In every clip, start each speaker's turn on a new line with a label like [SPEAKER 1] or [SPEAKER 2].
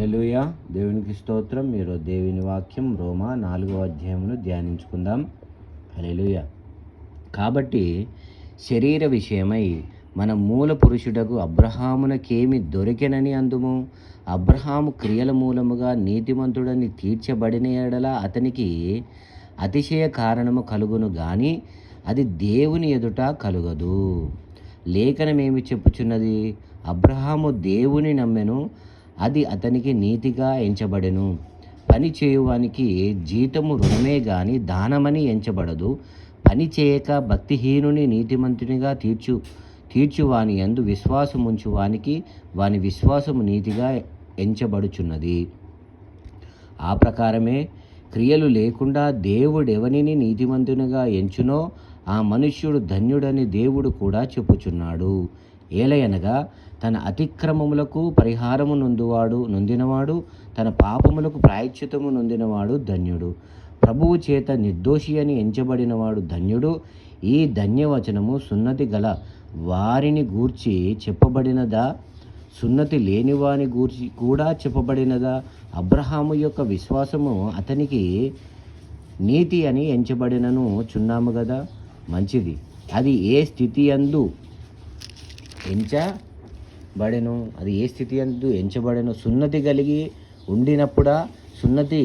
[SPEAKER 1] హల్లెలూయా. దేవునికి స్తోత్రం. మీరు దేవుని వాక్యం రోమా 4వ అధ్యాయమును ధ్యానించుకుందాం. హల్లెలూయా. కాబట్టి శరీర విషయమై మన మూల పురుషుడకు అబ్రహామునకేమి దొరికెనని అందుము. అబ్రహాము క్రియల మూలముగా నీతిమంతుడని తీర్చబడిన ఎడల అతనికి అతిశయ కారణము కలుగును గాని అది దేవుని ఎదుట కలుగదు. లేఖనమేమి చెప్పుచున్నది? అబ్రహాము దేవుని నమ్మెను, అది అతనికి నీతిగా ఎంచబడెను. పని చేయువానికి జీతము రుణమే గాని దానమని ఎంచబడదు. పని చేయక భక్తిహీనుని నీతిమంతునిగా తీర్చువాని యందు విశ్వాసముంచువానికి వాని విశ్వాసము నీతిగా ఎంచబడుచున్నది. ఆ ప్రకారమే క్రియలు లేకుండా దేవుడెవనిని నీతిమంతునిగా ఎంచునో ఆ మనుష్యుడు ధన్యుడని దేవుడు కూడా చెప్పుచున్నాడు. ఏలయనగా తన అతిక్రమములకు పరిహారము నొందినవాడు, తన పాపములకు ప్రాయశ్చితము నొందినవాడు ధన్యుడు. ప్రభువు చేత నిర్దోషి అని ఎంచబడినవాడు ధన్యుడు. ఈ ధన్యవచనము సున్నతి గల వారిని గూర్చి చెప్పబడినదా? సున్నతి లేని వాని గూర్చి కూడా చెప్పబడినదా? అబ్రహాము యొక్క విశ్వాసము అతనికి నీతి అని ఎంచబడినను చున్నాము కదా. మంచిది. అది ఏ స్థితి యందు ఎంచబడెను? అది ఏ స్థితి యందు ఎంచబడెను? సున్నతి కలిగి ఉండినప్పుడా, సున్నతి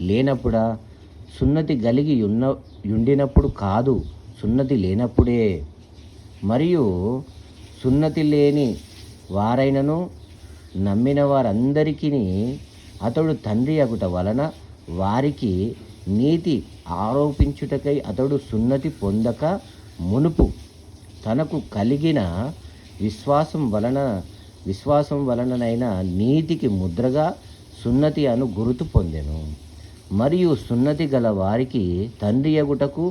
[SPEAKER 1] లేనప్పుడా? సున్నతి కలిగి ఉండినప్పుడు కాదు, సున్నతి లేనప్పుడే. మరియు సున్నతి లేని వారైనను నమ్మిన వారందరికీ అతడు తండ్రి అగుట వలన వారికి నీతి ఆరోపించుటకై అతడు సున్నతి పొందక మునుపు తనకు కలిగిన విశ్వాసం వలననైనా నీతికి ముద్రగా సున్నతి అను గురుతు పొందెను. మరియు సున్నతి గల వారికి తండ్రి అగుటకు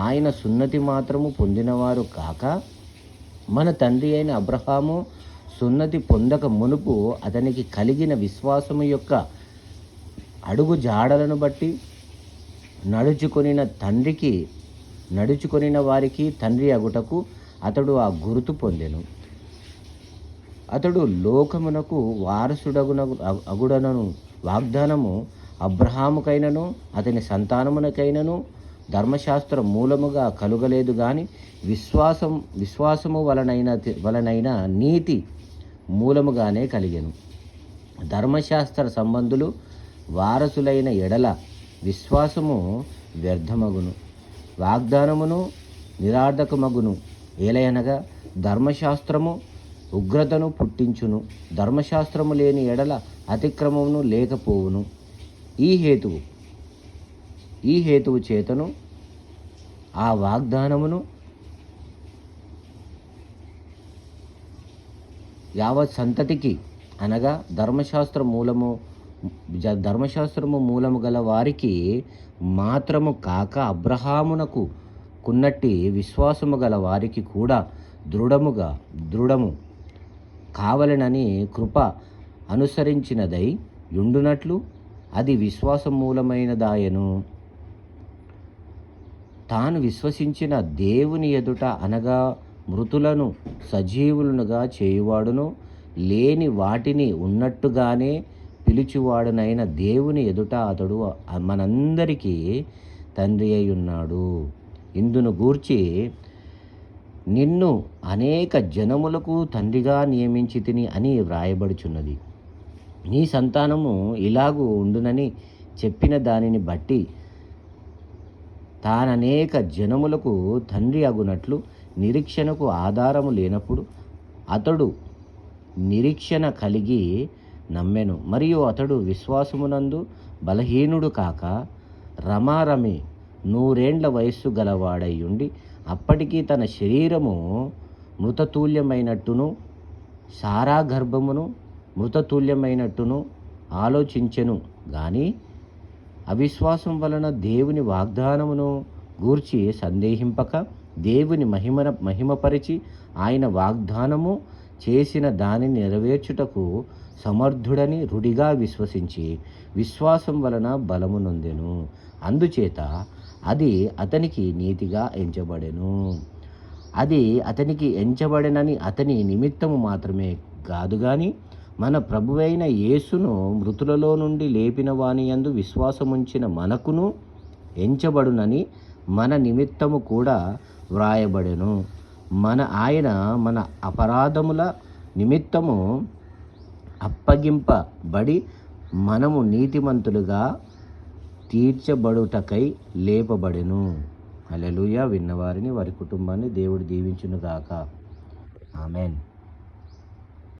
[SPEAKER 1] ఆయన సున్నతి మాత్రము పొందినవారు కాక, మన తండ్రి అయిన అబ్రహాము సున్నతి పొందక మునుపు అతనికి కలిగిన విశ్వాసము యొక్క అడుగు జాడలను బట్టి నడుచుకొనిన వారికి తండ్రి అగుటకు అతడు ఆ గుర్తు పొందెను. అతడు లోకమునకు అగుడనను వాగ్దానము అబ్రహాముకైనను అతని సంతానమునకైనను ధర్మశాస్త్ర మూలముగా కలుగలేదు గాని విశ్వాసము వలనైన నీతి మూలముగానే కలిగెను. ధర్మశాస్త్ర సంబంధులు వారసులైన ఎడల విశ్వాసము వ్యర్థమగును, వాగ్దానమును నిరార్థకమగును. ఏలయనగా ధర్మశాస్త్రము ఉగ్రతను పుట్టించును, ధర్మశాస్త్రము లేని ఎడల అతిక్రమమును లేకపోవును. ఈ హేతువు చేతను ఆ వాగ్దానమును యావత్ సంతతికి అనగా ధర్మశాస్త్రము మూలము గల వారికి మాత్రము కాక అబ్రహామునకు కున్నట్టి విశ్వాసము గల వారికి కూడా దృఢము కావలెనని కృప అనుసరించినదై యుండునట్లు అది విశ్వాసం మూలమైనదాయను. తాను విశ్వసించిన దేవుని ఎదుట అనగా మృతులను సజీవులనుగా చేయువాడును, లేని వాటిని ఉన్నట్టుగానే పిలుచువాడునైన దేవుని ఎదుట అతడు మనందరికీ తండ్రి అయి ఉన్నాడు. ఇందును గూర్చి నిన్ను అనేక జనములకు తండ్రిగా నియమించితిని అని వ్రాయబడుచున్నది. నీ సంతానము ఇలాగూ ఉండునని చెప్పిన దానిని బట్టి తాననేక జనములకు తండ్రి అగునట్లు నిరీక్షణకు ఆధారము లేనప్పుడు అతడు నిరీక్షణ కలిగి నమ్మెను. మరియు అతడు విశ్వాసమునందు బలహీనుడు కాక రమారమి 100 ఏండ్ల వయస్సు గలవాడై ఉండి అప్పటికీ తన శరీరము మృతతుల్యమైనట్టును సారా గర్భమును మృతతుల్యమైనట్టును ఆలోచించెను గాని అవిశ్వాసం వలన దేవుని వాగ్దానమును గూర్చి సందేహింపక దేవుని మహిమపరిచి ఆయన వాగ్దానము చేసిన దానిని నెరవేర్చుటకు సమర్థుడని రుడిగా విశ్వసించి విశ్వాసం వలన బలము నొందెను. అందుచేత అది అతనికి నీతిగా ఎంచబడెను. అది అతనికి ఎంచబడెనని అతని నిమిత్తము మాత్రమే కాదు గాని మన ప్రభువైన యేసును మృతులలో నుండి లేపిన వాని యందు విశ్వాసముంచిన మనకును ఎంచబడునని మన నిమిత్తము కూడా వ్రాయబడెను. ఆయన మన అపరాధముల నిమిత్తము అప్పగింపబడి మనము నీతిమంతులుగా తీర్చబడుటకై లేపబడెను. హల్లెలూయా. విన్నవారిని వారి కుటుంబాన్ని దేవుడు దీవించునుగాక. ఆమెన్.